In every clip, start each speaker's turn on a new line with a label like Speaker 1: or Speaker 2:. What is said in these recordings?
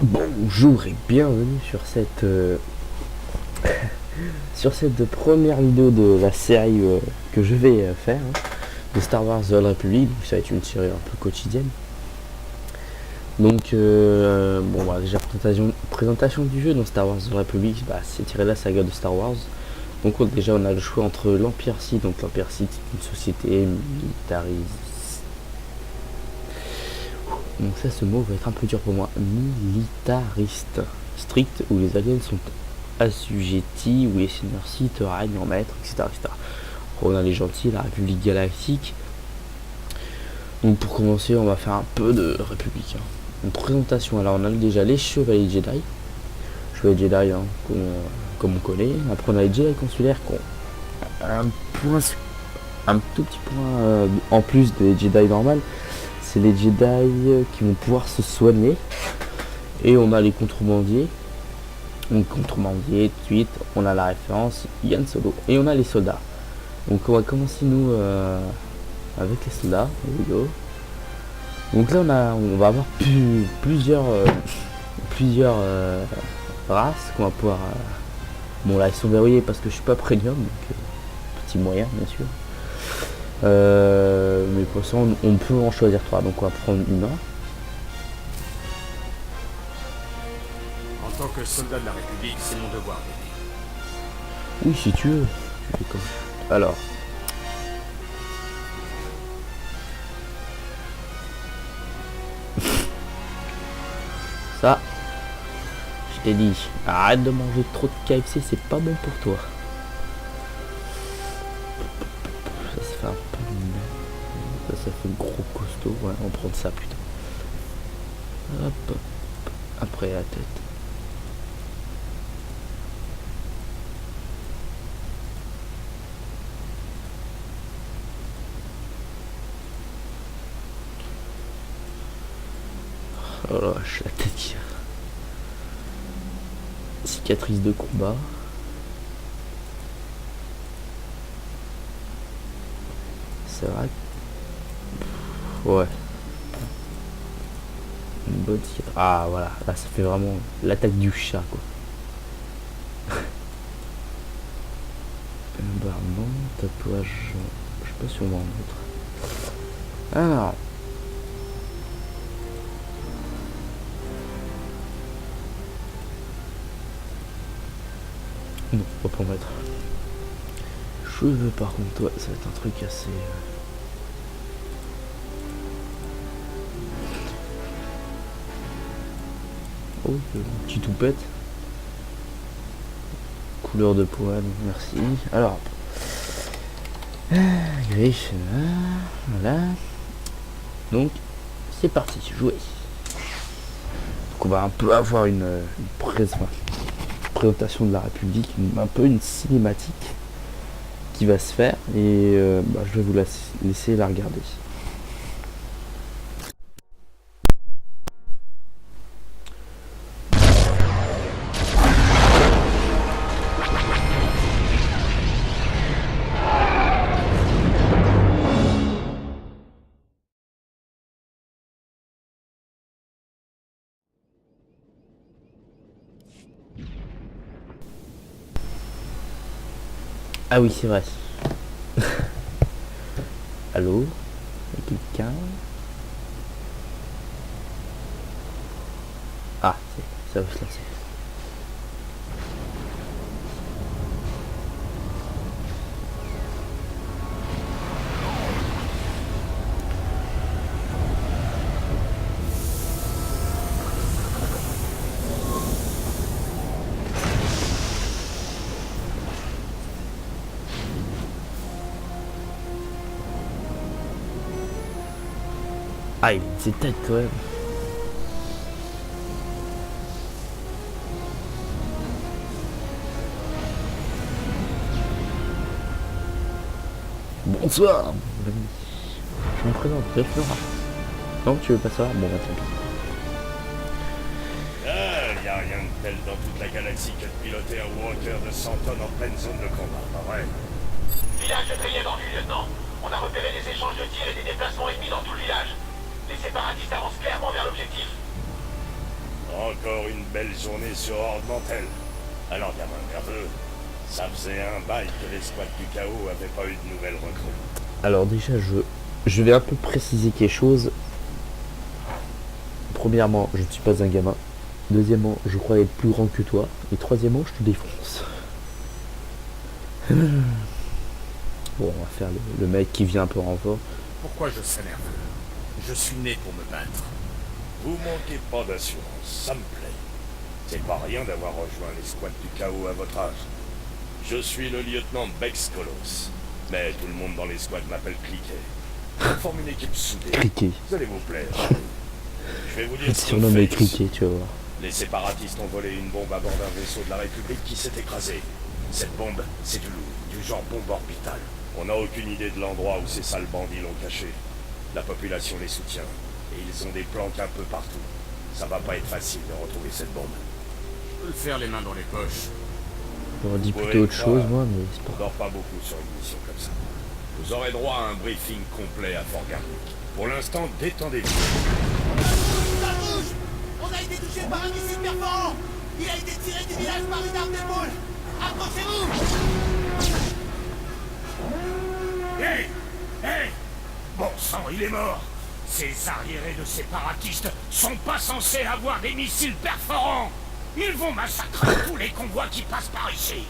Speaker 1: Bonjour et bienvenue sur sur cette première vidéo de la série que je vais faire de Star Wars The Old Republic. Ça va être une série un peu quotidienne. Donc déjà présentation du jeu dans Star Wars The Old Republic, c'est tiré de la saga de Star Wars. Donc déjà on a le choix entre l'Empire Sith. Donc l'Empire Sith c'est une société militariste. Donc ça, ce mot va être un peu dur pour moi. Militariste. Strict, où les aliens sont assujettis, où les seigneurs Sith règnent en maître, etc., etc. On a les gentils, la République Galactique. Donc pour commencer, on va faire un peu de République. Une présentation. Alors on a déjà les Chevaliers Jedi. Chevaliers Jedi, comme on connaît. Après on a les Jedi consulaires qui ont un tout petit point en plus des Jedi normales. C'est les Jedi qui vont pouvoir se soigner. Et on a les contrebandiers. Donc contrebandiers, tout de suite, on a la référence Yann Solo. Et on a les soldats. Donc on va commencer nous avec les soldats. Donc là on va avoir plusieurs races qu'on va pouvoir. Bon là ils sont verrouillés parce que je suis pas premium, donc petit moyen bien sûr. Mais pour ça on peut en choisir 3, donc on va prendre une.
Speaker 2: En tant que soldat de la République, c'est mon devoir d'aider.
Speaker 1: Oui, si tu veux. Alors. Ça, je t'ai dit, arrête de manger trop de KFC, c'est pas bon pour toi. Ça se fait un peu. Ça fait gros costaud. Ouais, on va prendre ça plutôt. Hop. Après la tête. Oh la vache, la tête qui a. Cicatrice de combat. C'est vrai. Ouais. Une bonne cicatrice. Ah voilà, là ça fait vraiment l'attaque du chat quoi. Non, tatouage. Je sais pas si on va en mettre. Alors. Non, on va pas en mettre. Cheveux par contre, ouais, ça va être un truc assez. Oh, petit toupette. Couleur de poil, merci. Alors. Gris, voilà. Donc, c'est parti, jouer. Donc on va un peu avoir une présentation de la République, un peu une cinématique qui va se faire et je vais vous laisser la regarder. Ah oui, c'est vrai. Allô? Quelqu'un? Ah, ça va se lancer. Ah, il est tête quand même. Bonsoir. Je me présente, Jeff Nora. Non, tu veux pas savoir? Bon, tant pis.
Speaker 2: Y a rien de tel dans toute la galaxie que de piloter un Walker de 100 tonnes en pleine zone de combat, pas vrai?
Speaker 3: Village de Trier dans le lieutenant. On a repéré des échanges de tirs et des déplacements ennemis dans tout le village. Les séparatistes avancent clairement vers l'objectif.
Speaker 2: Encore une belle journée sur Horde Mantell. Alors, gamin nerveux, ça faisait un bail que l'escouade du chaos avait pas eu de nouvelles recrues.
Speaker 1: Alors déjà, je vais un peu préciser quelque chose. Premièrement, je ne suis pas un gamin. Deuxièmement, je crois être plus grand que toi. Et troisièmement, je te défonce. Bon, on va faire le mec qui vient un peu en renfort.
Speaker 4: Pourquoi je serais nerveux? Je suis né pour me battre.
Speaker 2: Vous manquez pas d'assurance, ça me plaît. C'est pas rien d'avoir rejoint l'escouade du chaos à votre âge. Je suis le lieutenant Bex Kolos, mais tout le monde dans l'escouade m'appelle Cliquet. On forme une équipe soudée.
Speaker 1: Criquet.
Speaker 2: Vous allez vous plaire. Je vais vous dire
Speaker 1: Il
Speaker 2: ce qu'on
Speaker 1: surnommé
Speaker 2: fait ici.
Speaker 1: Criquet, tu vas voir.
Speaker 2: Les séparatistes ont volé une bombe à bord d'un vaisseau de la République qui s'est écrasé. Cette bombe, c'est du lourd, du genre bombe orbitale. On n'a aucune idée de l'endroit où ces sales bandits l'ont caché. La population les soutient, et ils ont des planques un peu partout. Ça va pas être facile de retrouver cette bombe.
Speaker 4: Je peux le faire les mains dans les poches.
Speaker 1: J'aurais dit
Speaker 2: Vous
Speaker 1: plutôt autre
Speaker 2: pouvez
Speaker 1: chose,
Speaker 2: croire.
Speaker 1: moi, mais c'est
Speaker 2: On
Speaker 1: pas.
Speaker 2: dort pas beaucoup sur une mission comme ça. Vous aurez droit à un briefing complet à Fort Garnick. Pour l'instant, détendez-vous.
Speaker 5: Ça bouge! On a été touché par un missile perforant! Il a été tiré du village par une arme d'épaule! Approchez-vous!
Speaker 2: Hey! Hey! Bon sang, il est mort! Ces arriérés de séparatistes sont pas censés avoir des missiles perforants! Ils vont massacrer tous les convois qui passent par ici!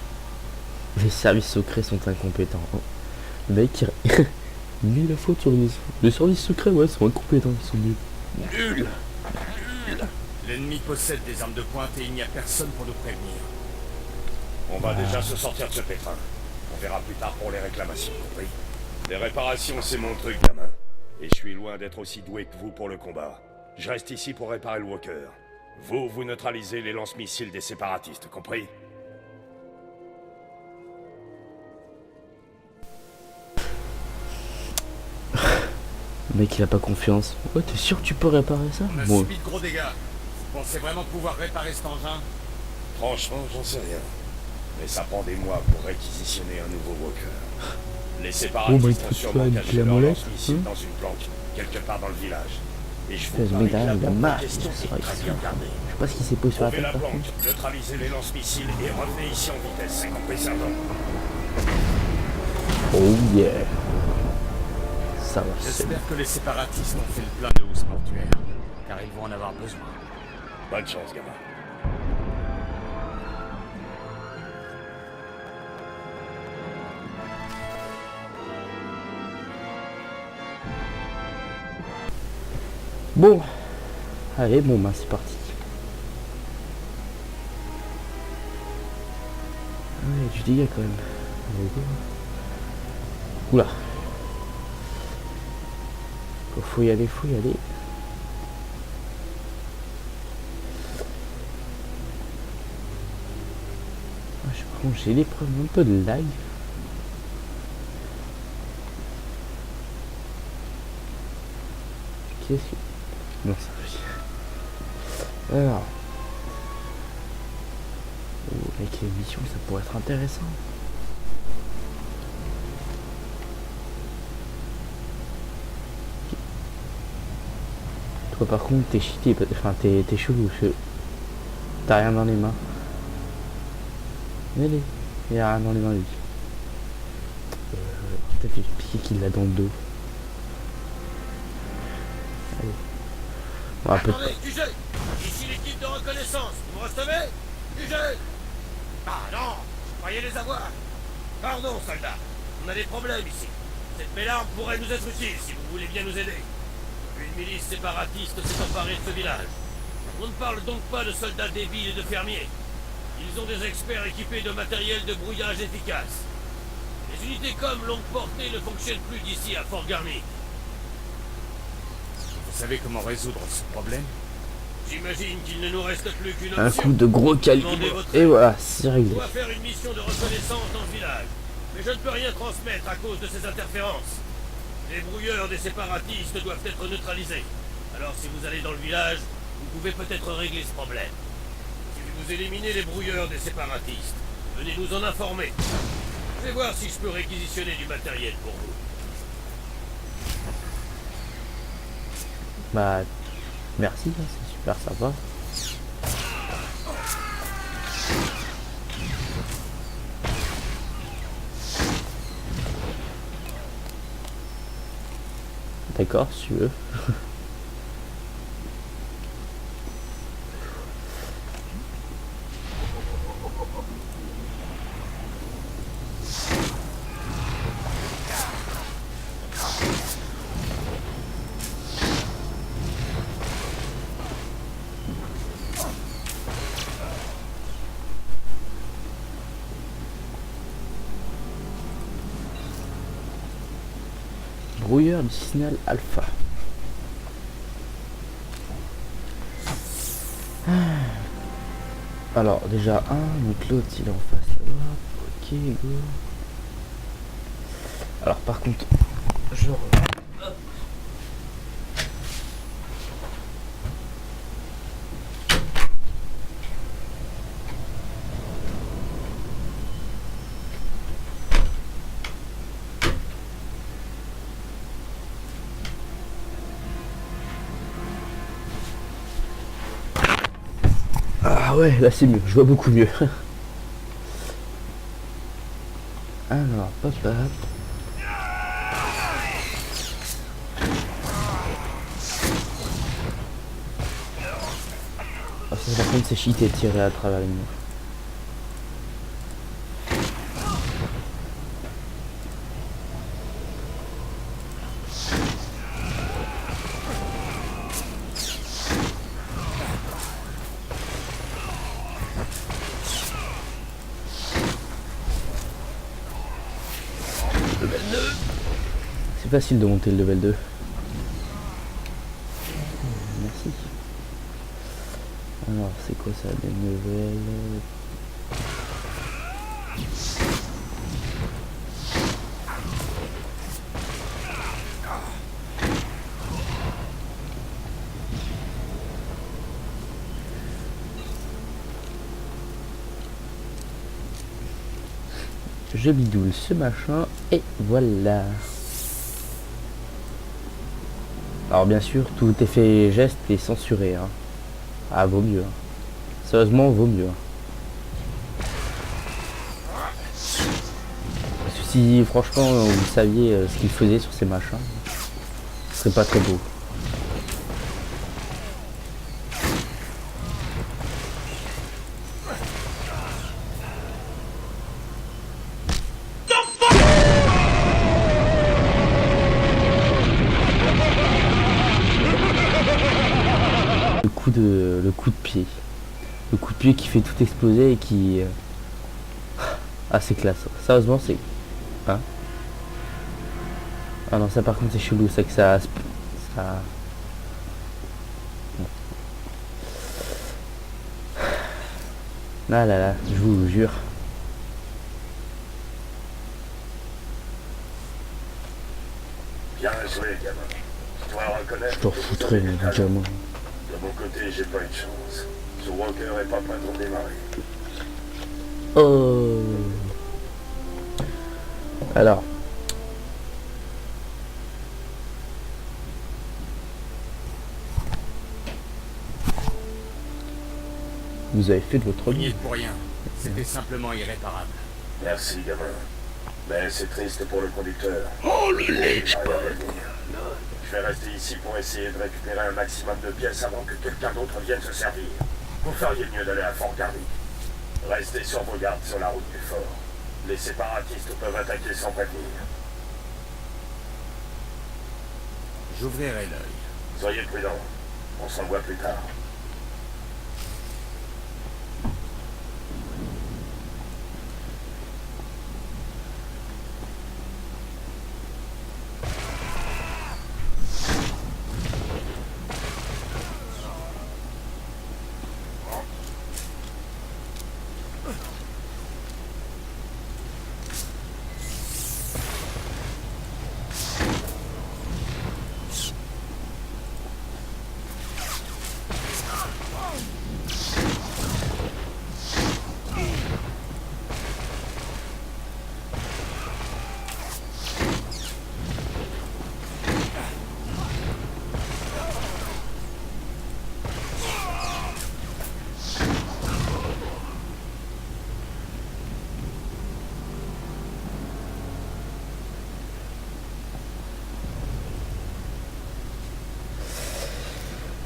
Speaker 1: Les services secrets sont incompétents. Hein. Le mec, il met la faute sur les services secrets, ouais, sont incompétents, ils sont nuls. Nuls.
Speaker 4: L'ennemi possède des armes de pointe et il n'y a personne pour nous prévenir.
Speaker 2: On va déjà se sortir de ce pétrin. On verra plus tard pour les réclamations, compris? Les réparations, c'est mon truc, gamin. Et je suis loin d'être aussi doué que vous pour le combat. Je reste ici pour réparer le Walker. Vous neutralisez les lance-missiles des séparatistes, compris?
Speaker 1: Le mec, il a pas confiance. Ouais, t'es sûr que tu peux réparer ça?
Speaker 4: On a
Speaker 1: Bon,
Speaker 4: subi de gros dégâts. Vous pensez vraiment pouvoir réparer cet engin?
Speaker 2: Franchement, j'en sais rien. Mais ça prend des mois pour réquisitionner un nouveau Walker. Les séparatistes ont sûrement caché leur lance-missile dans une planque, quelque part dans le village. Et je vous
Speaker 1: le
Speaker 2: parie
Speaker 1: mec
Speaker 2: que la
Speaker 1: derrière, il a
Speaker 2: planque en
Speaker 1: marre.
Speaker 2: question est très bien gardée.
Speaker 1: je sais pas ce qu'il s'est posé sur la
Speaker 2: Trouvez
Speaker 1: tête.
Speaker 2: la
Speaker 1: par
Speaker 2: planque,
Speaker 1: contre.
Speaker 2: neutralisez les lance-missiles et revenez ici en vitesse, c'est compris, sergent.
Speaker 1: Oh yeah. Ça va, c'est
Speaker 4: J'espère que les séparatistes ont fait le plein de housses mortuaires, car ils vont en avoir besoin.
Speaker 2: Bonne chance, gamin.
Speaker 1: bon. Allez, bon, bah, c'est parti. Ouais, du dégât quand même. Allez, go. Oula. Faut y aller, faut y aller. Ah, par contre, j'ai des problèmes un peu de lag. Qu'est-ce que... Non, ça fait... Alors... Oh, avec les missions, ça pourrait être intéressant. Toi par contre t'es cheaté, enfin t'es chelou, t'as rien dans les mains. Allez, il y a rien dans les mains lui. T'as fait piquer qu'il l'a dans le dos. Allez. On va peut-être...
Speaker 5: Attendez, QG! Ici l'équipe de reconnaissance, vous me recevez? QG! Ah non, je croyais les avoir. Pardon, soldats, on a des problèmes ici. Cette belle arme pourrait nous être utile si vous voulez bien nous aider. Une milice séparatiste s'est emparée de ce village. On ne parle donc pas de soldats débiles et de fermiers. Ils ont des experts équipés de matériel de brouillage efficace. Les unités comme longue portée ne fonctionnent plus d'ici à Fort Garnick.
Speaker 4: Vous savez comment résoudre ce problème?
Speaker 5: J'imagine qu'il ne nous reste plus qu'une option.
Speaker 1: Un coup de gros calibre. Et voilà, c'est
Speaker 5: On
Speaker 1: réglé.
Speaker 5: doit faire une mission de reconnaissance dans ce village. Mais je ne peux rien transmettre à cause de ces interférences. Les brouilleurs des séparatistes doivent être neutralisés. Alors si vous allez dans le village, vous pouvez peut-être régler ce problème. Si vous éliminez les brouilleurs des séparatistes, venez nous en informer. Je vais voir si je peux réquisitionner du matériel pour vous.
Speaker 1: Bah, merci, hein, c'est super sympa. D'accord, si tu veux. Brouilleur du signal alpha. Alors déjà un, donc l'autre il est en face là. Ok, go. Alors par contre, je Ah ouais, là c'est mieux, je vois beaucoup mieux. Alors, pop up. Ah, ça par contre c'est cheaté, tirer à travers les murs. C'est facile de monter le level 2. Merci. Alors, c'est quoi ça, des nouvelles? Je bidoule ce machin et voilà. Alors bien sûr, tout effet geste est censuré. Hein. Ah, vaut mieux. Hein. Sérieusement, vaut mieux. Hein. Parce que si franchement vous saviez ce qu'il faisait sur ces machins, ce serait pas très beau. Le coup de pied. Le coup de pied qui fait tout exploser et qui... Ah, c'est classe. Sérieusement, c'est... Hein? Ah non, ça par contre c'est chelou, c'est que ça... Bon. Ah là là, je vous jure.
Speaker 2: Bien joué, gamin. Je dois reconnaître.
Speaker 1: Je t'en foutrais, mon gamin.
Speaker 2: De mon côté, j'ai pas eu de chance. Ce Walker est pas prêt de redémarrer.
Speaker 1: Oh. Alors. Vous avez fait de votre
Speaker 4: On y
Speaker 1: mieux.
Speaker 4: est pour rien. C'était simplement irréparable.
Speaker 2: Merci, gamin. Mais c'est triste pour le conducteur.
Speaker 5: Oh, le lèche pas.
Speaker 2: Je vais rester ici pour essayer de récupérer un maximum de pièces avant que quelqu'un d'autre vienne se servir. Vous feriez mieux d'aller à Fort Garvey. Restez sur vos gardes sur la route du fort. Les séparatistes peuvent attaquer sans prévenir.
Speaker 4: J'ouvrirai l'œil.
Speaker 2: Soyez prudents. On s'en voit plus tard.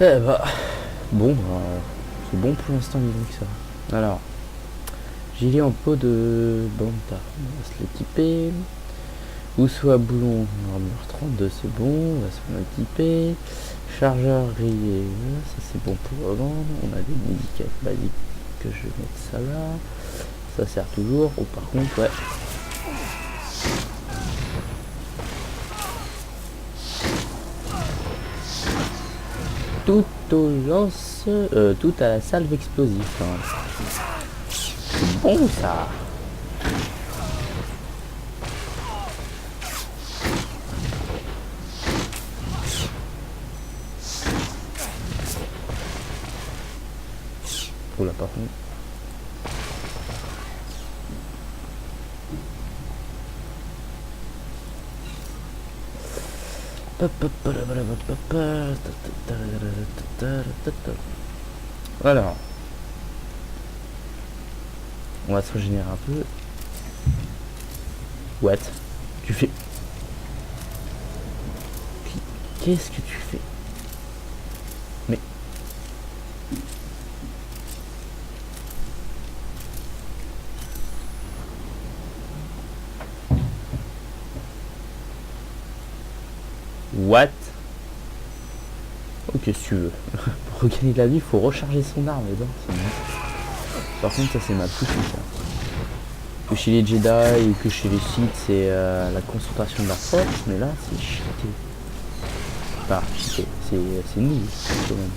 Speaker 1: Eh bah, bon, bah, c'est bon pour l'instant, disons que ça. Alors, gilet en peau de Banta, on va se l'équiper. Housseau à boulon, armure 32, c'est bon, on va se l'équiper. Chargeur grillé, ça c'est bon pour revendre. On a des médicaments basiques que je vais mettre ça là. Ça sert toujours. Oh, par contre, ouais. Tout au lance, tout à la salve explosif. Hein. C'est bon ça. Oh là, par contre. Alors, on va se régénérer un peu. What? Tu fais... Qu'est-ce que tu fais? Mais... What? Ok, si tu veux. Pour regagner de la vie, il faut recharger son arme. Et par contre, ça c'est ma touche. Que chez les Jedi ou que chez les Sith, c'est la concentration de la force. Mais là, c'est cheaté. Enfin, cheaté. C'est nul, quand même.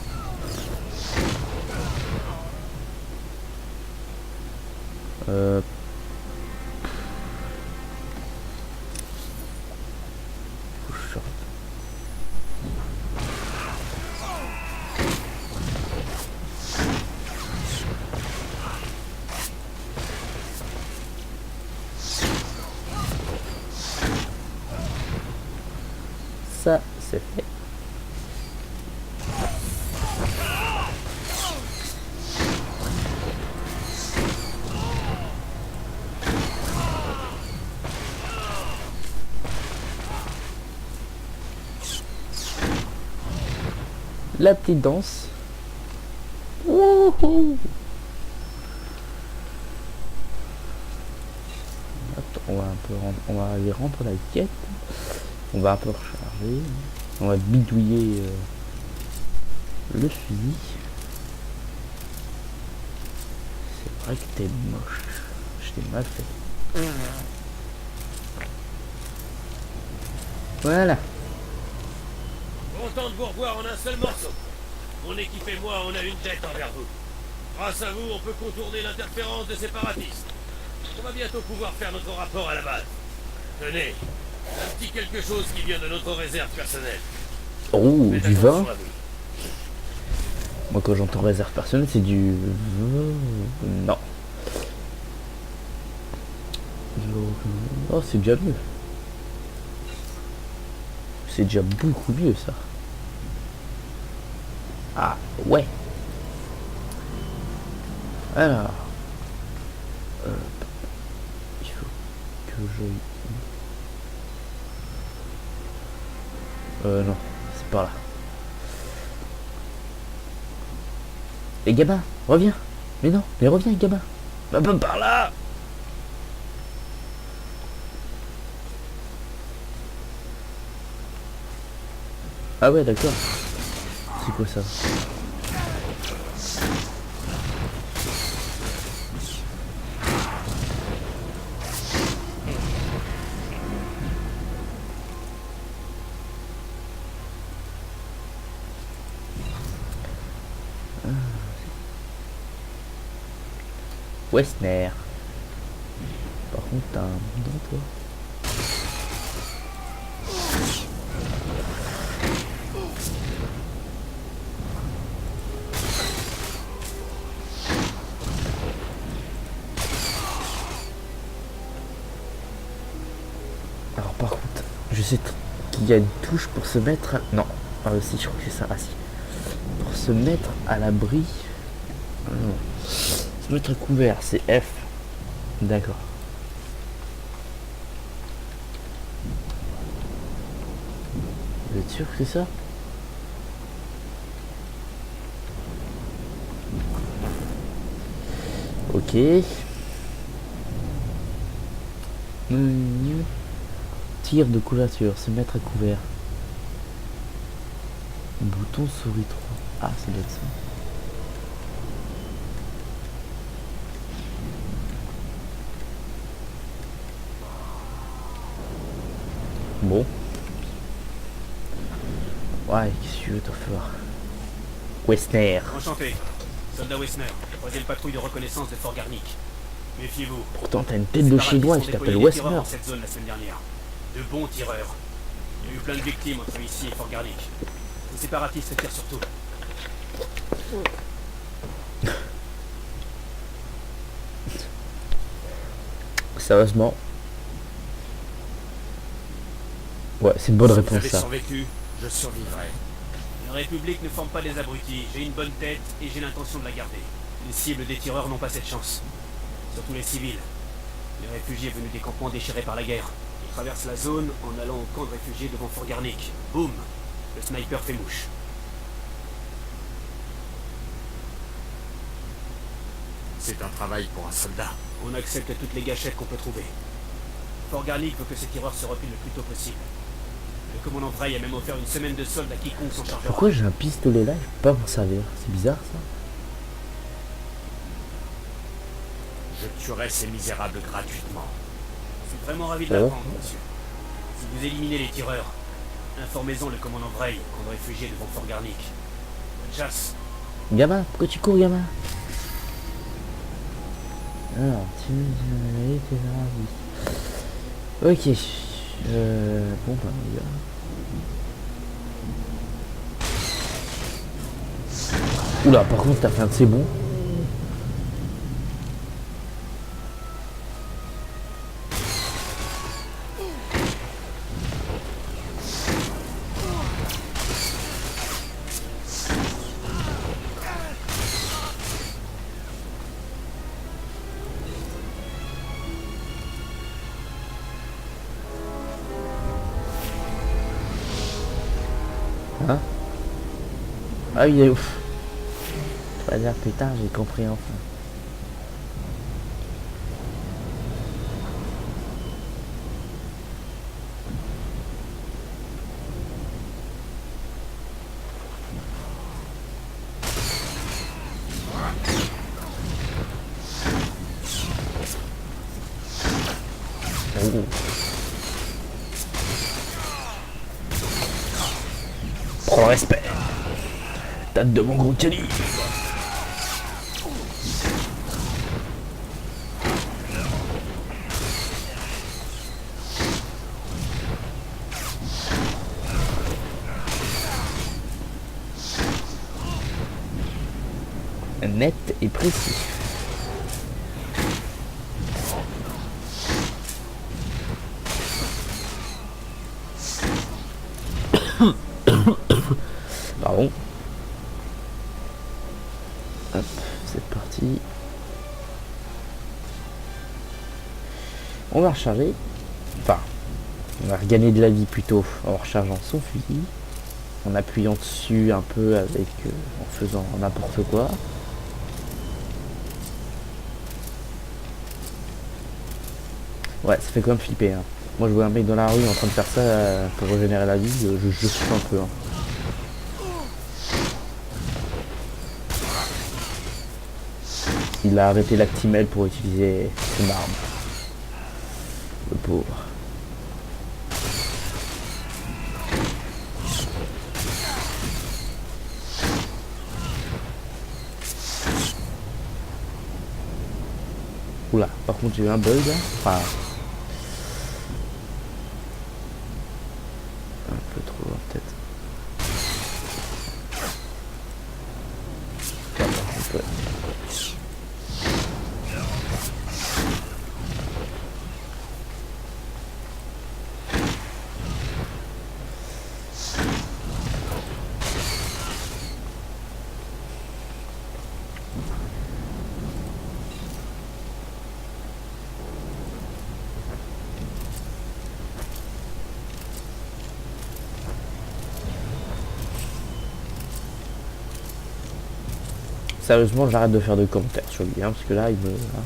Speaker 1: Ça, c'est fait. La petite danse. Wouhou. On va aller rendre la quête. On va un peu recharger. On va bidouiller le fusil. C'est vrai que t'es moche. Je t'ai mal fait. Voilà.
Speaker 5: Content de vous revoir en un seul morceau. Mon équipe et moi, on a une dette envers vous. Grâce à vous, on peut contourner l'interférence des séparatistes. On va bientôt pouvoir faire notre rapport à la base. Tenez, un petit quelque chose qui vient de notre réserve personnelle.
Speaker 1: Oh,
Speaker 5: Faites
Speaker 1: du vin.
Speaker 5: attention à vous.
Speaker 1: Moi, quand j'entends réserve personnelle, c'est du... Non. Oh, c'est déjà mieux. C'est déjà beaucoup mieux, ça. Ah, ouais. Alors... il faut que je... non, c'est par là. Et gamin, reviens. Mais non, mais reviens, gamin. Bah, par là. Ah ouais, d'accord. C'est quoi ça? Westner. Par contre, t'as un nom, toi. Alors par contre, je sais qu'il y a une touche pour se mettre à... Non, si, je crois que c'est ça, ah si. Pour se mettre à l'abri... Non. Se mettre à couvert, c'est F. D'accord. Vous êtes sûr que c'est ça? Ok. Tir de couverture, se mettre à couvert. Bouton souris 3. Ah, ça doit être ça. Bon. Ouais, qu'est-ce que tu veux t'en faire? Westner.
Speaker 5: Enchanté. Soldat Wessner, troisième patrouille de reconnaissance de Fort Garnick. Méfiez-vous.
Speaker 1: Pourtant, t'as une tête de chinois et je t'appelle Westner.
Speaker 5: Dans cette zone la semaine dernière. De bons tireurs. Il y a eu plein de victimes entre ici et Fort Garnick. Les séparatistes tirent sur tout.
Speaker 1: Sérieusement. Ouais, c'est une bonne
Speaker 5: Si vous
Speaker 1: réponse
Speaker 5: avez
Speaker 1: ça.
Speaker 5: survécu, je survivrai. La République ne forme pas des abrutis. J'ai une bonne tête et j'ai l'intention de la garder. Les cibles des tireurs n'ont pas cette chance. Surtout les civils. Les réfugiés venus des campements déchirés par la guerre. Ils traversent la zone en allant au camp de réfugiés devant Fort Garnick. Boum! Le sniper fait mouche.
Speaker 4: C'est un travail pour un soldat.
Speaker 5: On accepte toutes les gâchettes qu'on peut trouver. Fort Garnick veut que ces tireurs se replient le plus tôt possible. Le commandant Frey a même offert une semaine de solde à quiconque s'en chargera.
Speaker 1: Pourquoi j'ai un pistolet là? Je peux pas m'en servir. C'est bizarre ça.
Speaker 4: Je tuerai ces misérables gratuitement.
Speaker 5: Je suis vraiment ravi de
Speaker 1: Ah ouais?
Speaker 5: l'apprendre, monsieur. Si vous éliminez les tireurs, informez-en le commandant Frey, camp de réfugiés devant Fort Garnick. Bonne chasse.
Speaker 1: Gamin, pourquoi tu cours, gamin? Alors, tu ok. Bon, bah, on y va. Oula, par contre, t'as fait un de ces bons. Hein? Ah oui, ouf. Tu vas dire putain, j'ai compris enfin. Oh. Prends le respect. Date de mon gros calibre. Net et précis. Pardon. Hop, c'est parti. On va recharger. Enfin, on va regagner de la vie plutôt en rechargeant son fusil. En appuyant dessus un peu avec... en faisant n'importe quoi. Ouais, ça fait quand même flipper. Hein. Moi je vois un mec dans la rue en train de faire ça pour régénérer la vie, je souffle un peu. Hein. Il a arrêté l'Actimel pour utiliser son arme. Le pauvre. Oula, par contre j'ai eu un bug là. Enfin, un peu trop loin peut-être. Un peu. Sérieusement, j'arrête de faire de commentaires sur lui, hein, parce que là, il me... hein.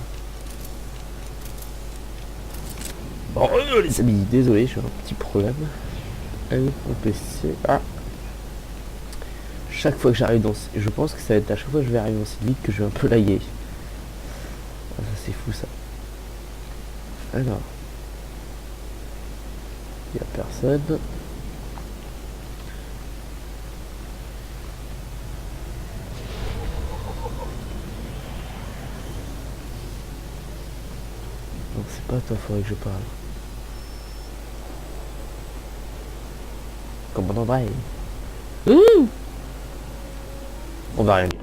Speaker 1: Bon, les amis, désolé, j'ai un petit problème. Allez, mon PC... Ah. Chaque fois que j'arrive dans... Je pense que ça va être à chaque fois que je vais arriver dans cette ville que je vais un peu laguer. Ah, ça, c'est fou, ça. Alors... Il n'y a personne. Non, c'est pas à toi, faudrait que je parle. Commandant Bray. On va rien dire.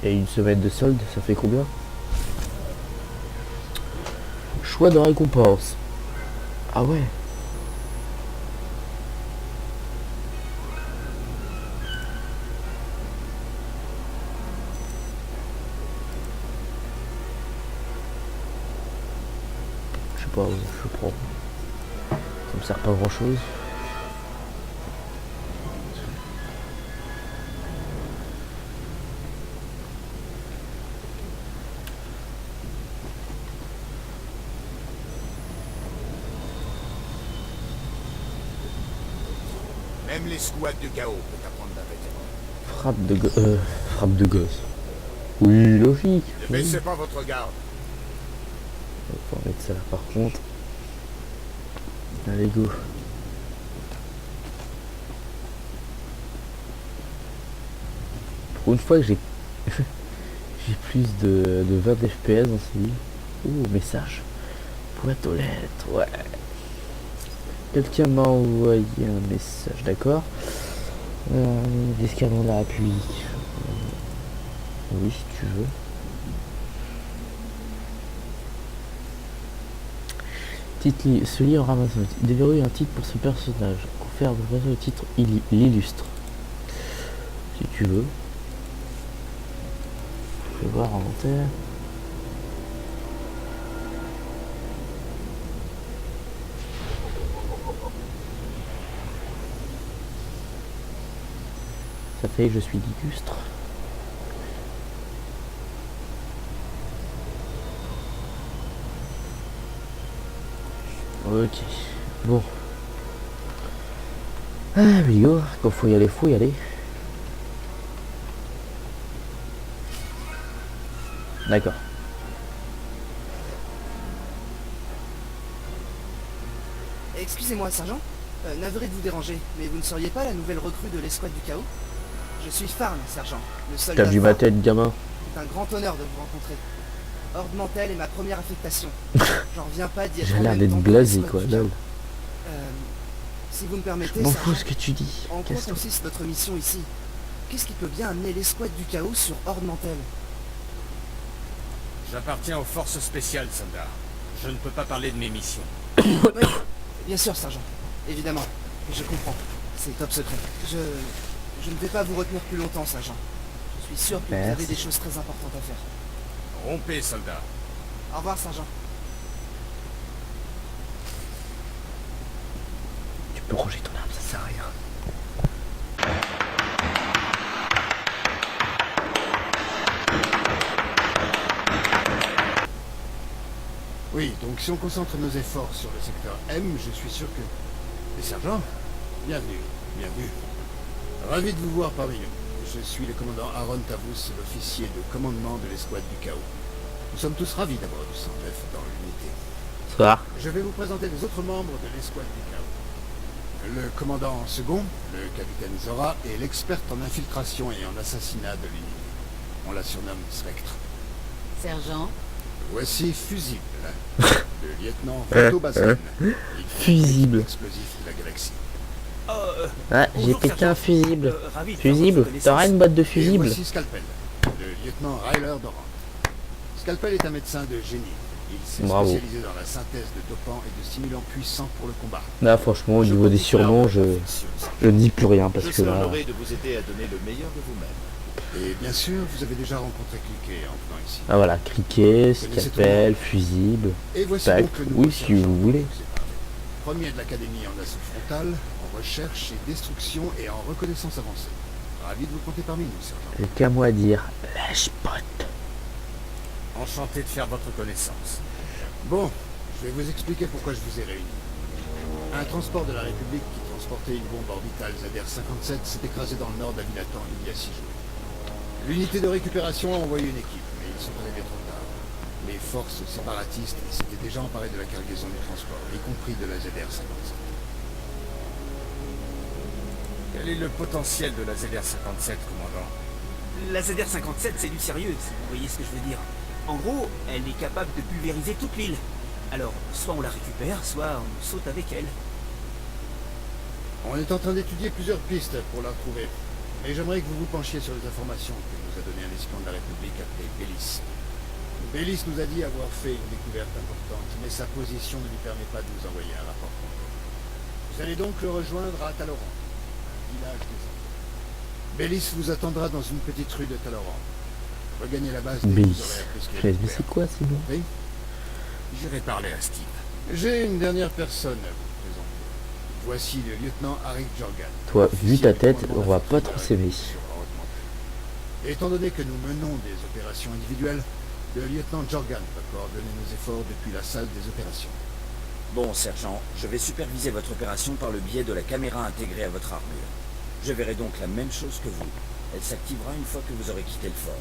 Speaker 1: Et une semaine de solde, ça fait combien? Choix de récompense. Ah ouais. Je sais pas, je prends. Ça me sert pas grand chose.
Speaker 4: Même les squads du chaos peuvent apprendre d'un vétéran.
Speaker 1: Frappe de gosse. Oui, logique.
Speaker 4: Ne
Speaker 1: Oui.
Speaker 4: baissez pas votre garde.
Speaker 1: On va mettre ça là par contre. Allez, go. Pour une fois que j'ai j'ai plus de 20 FPS dans ce livre. Ouh, message. Boîte aux lettres, ouais. Quelqu'un m'a envoyé un message, d'accord. L'escalon de la République. Oui, si tu veux. Titre, ce livre ramasse déverrouille un titre pour ce personnage. Confère le titre, il l'illustre. Si tu veux. Je vais voir inventaire. Ça fait que je suis l'illustre. Ok, bon. Ah, mais go, quand faut y aller, faut y aller. D'accord.
Speaker 6: Excusez-moi, sergent. Navré de vous déranger, mais vous ne seriez pas la nouvelle recrue de l'escouade du chaos? Je suis Farn, sergent. Le soldat
Speaker 1: T'as vu ma tête, gamin?
Speaker 6: C'est un grand honneur de vous rencontrer. Horde Mantelle est ma première affectation. J'en reviens pas d'y être.
Speaker 1: J'ai
Speaker 6: en
Speaker 1: l'air
Speaker 6: même
Speaker 1: d'être
Speaker 6: temps que
Speaker 1: blasé,
Speaker 6: l'escouade
Speaker 1: quoi,
Speaker 6: du
Speaker 1: là.
Speaker 6: chaos. Si vous me permettez,
Speaker 1: Je m'en fous
Speaker 6: sergent,
Speaker 1: ce que tu dis.
Speaker 6: en quoi
Speaker 1: Casse-toi.
Speaker 6: consiste notre mission ici? Qu'est-ce qui peut bien amener l'escouade du chaos sur Horde Mantelle?
Speaker 4: J'appartiens aux forces spéciales, soldat. Je ne peux pas parler de mes missions.
Speaker 6: Oui, bien sûr, sergent. Évidemment. Je comprends. C'est top secret. Je ne vais pas vous retenir plus longtemps, sergent. Je suis sûr que vous avez
Speaker 1: Merci.
Speaker 6: des choses très importantes à faire.
Speaker 4: Rompez, soldat.
Speaker 6: Au revoir, sergent.
Speaker 1: Tu peux ranger ton arme, ça sert à rien.
Speaker 7: Oui, donc si on concentre nos efforts sur le secteur M, je suis sûr que... Les sergents, bienvenue, bienvenue. Ravi de vous voir parmi nous. Je suis le commandant Aaron Tavus, l'officier de commandement de l'escouade du chaos. Nous sommes tous ravis d'avoir du 109 dans l'unité.
Speaker 1: Ça.
Speaker 7: Je vais vous présenter les autres membres de l'escouade du chaos. Le commandant second, le capitaine Zora, est l'experte en infiltration et en assassinat de l'unité. On la surnomme Spectre.
Speaker 8: Sergent,
Speaker 7: Voici Fusible, le lieutenant Vito Basson.
Speaker 1: Fusible.
Speaker 7: Explosif de la galaxie.
Speaker 1: Ah, j'ai
Speaker 5: Bonjour,
Speaker 1: pété
Speaker 5: sergent.
Speaker 1: un fusible.
Speaker 5: Ravi de faire
Speaker 1: Fusible.
Speaker 5: votre connaissance.
Speaker 1: T'auras une boîte de
Speaker 7: Et
Speaker 1: fusible.
Speaker 7: voici Scalpel, le lieutenant Ryler Doran. Scalpel est un médecin de génie. Il s'est
Speaker 1: Bravo.
Speaker 7: spécialisé dans la synthèse de dopants et de stimulants puissants pour le combat.
Speaker 1: Là, franchement, au niveau des surnoms, je ne dis plus rien parce
Speaker 8: Je
Speaker 1: que
Speaker 8: serai
Speaker 1: là.
Speaker 8: honoré de vous aider à donner le meilleur de vous-même.
Speaker 7: Et bien sûr, vous avez déjà rencontré Cliquet en venant ici.
Speaker 1: Ah voilà, criquet, scalpel, fusible,
Speaker 7: Et voici
Speaker 1: tac,
Speaker 7: donc le nouveau
Speaker 1: oui, si vous voulez.
Speaker 7: Premier de l'académie en assaut frontal, en recherche et destruction et en reconnaissance avancée. Ravi de vous compter parmi nous, sergent.
Speaker 1: J'ai qu'à moi dire, lâche pote.
Speaker 4: Enchanté de faire votre connaissance.
Speaker 7: Bon, je vais vous expliquer pourquoi je vous ai réunis. Un transport de la République qui transportait une bombe orbitale ZR-57 s'est écrasé dans le nord d'Avinatan il y a 6 jours. L'unité de récupération a envoyé une équipe, mais ils sont arrivés trop tard. Les forces séparatistes s'étaient déjà emparées de la cargaison du transport, y compris de la ZR-57.
Speaker 4: Quel est le potentiel de la ZR-57, commandant?
Speaker 6: La ZR-57, c'est du sérieux, si vous voyez ce que je veux dire. En gros, elle est capable de pulvériser toute l'île. Alors, soit on la récupère, soit on saute avec elle.
Speaker 7: On est en train d'étudier plusieurs pistes pour la retrouver. Mais j'aimerais que vous vous penchiez sur les informations que nous a donné un espion de la République appelé Bellis. Bellis nous a dit avoir fait une découverte importante, mais sa position ne lui permet pas de nous envoyer un rapport complet. Vous allez donc le rejoindre à Taloran, un village des enfants. Bellis vous attendra dans une petite rue de Taloran. Regagnez la base dès que
Speaker 1: Bellis.
Speaker 7: vous aurez appris ce qu'il a
Speaker 1: Mais
Speaker 7: découvert.
Speaker 1: c'est quoi, c'est bon?
Speaker 7: Oui.
Speaker 4: J'irai parler à Steve.
Speaker 7: J'ai une dernière personne à vous présenter. Voici le lieutenant Arik Jorgan.
Speaker 1: Toi, vu ta
Speaker 7: officier du
Speaker 1: tête,
Speaker 7: commandement
Speaker 1: on va pas
Speaker 7: d'infanterie
Speaker 1: trop
Speaker 7: de la
Speaker 1: s'aimer.
Speaker 7: République sur ordre monté. Étant donné que nous menons des opérations individuelles, le lieutenant Jorgan va coordonner nos efforts depuis la salle des opérations.
Speaker 9: Bon, sergent, je vais superviser votre opération par le biais de la caméra intégrée à votre armure. Je verrai donc la même chose que vous. Elle s'activera une fois que vous aurez quitté le fort.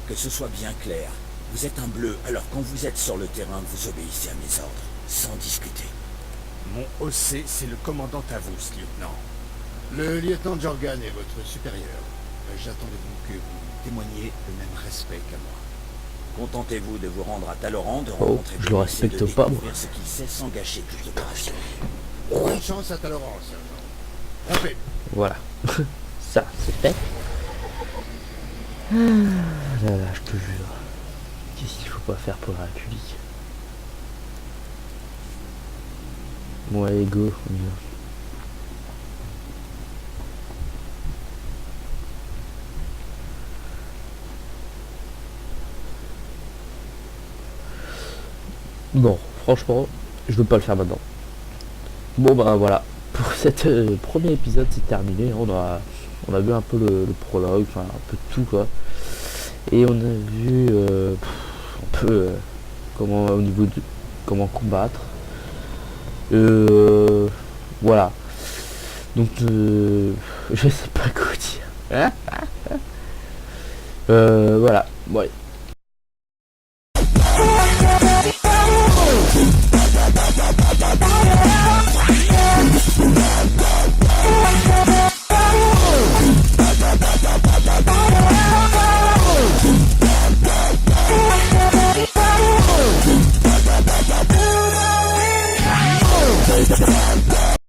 Speaker 9: Que ce soit bien clair, vous êtes un bleu, alors quand vous êtes sur le terrain, vous obéissez à mes ordres, sans discuter.
Speaker 4: Mon OC, c'est le commandant Tavus, lieutenant.
Speaker 7: Le lieutenant Jorgan est votre supérieur. J'attends de vous que vous témoigniez le même respect qu'à moi.
Speaker 9: Contentez-vous de vous rendre à Taloran, de
Speaker 1: Oh,
Speaker 9: rencontrer
Speaker 1: je le
Speaker 9: Bellis et
Speaker 1: respecte
Speaker 9: de
Speaker 1: pas, moi.
Speaker 9: découvrir ce qu'il sait sans gâcher toute l'opération.
Speaker 7: Bonne chance à Taloran, sergent. Trompez.
Speaker 1: Voilà. Ça, c'est fait. Ah là là, je te jure. Qu'est-ce qu'il faut pas faire pour la République? Bon, allez, go, on y va. Non, franchement, je veux pas le faire maintenant. Bon ben voilà, pour cet premier épisode c'est terminé. On a vu un peu le prologue, enfin un peu de tout quoi. Et on a vu un peu comment au niveau de comment combattre. Voilà. Donc je sais pas quoi dire. Voilà. Bon, allez.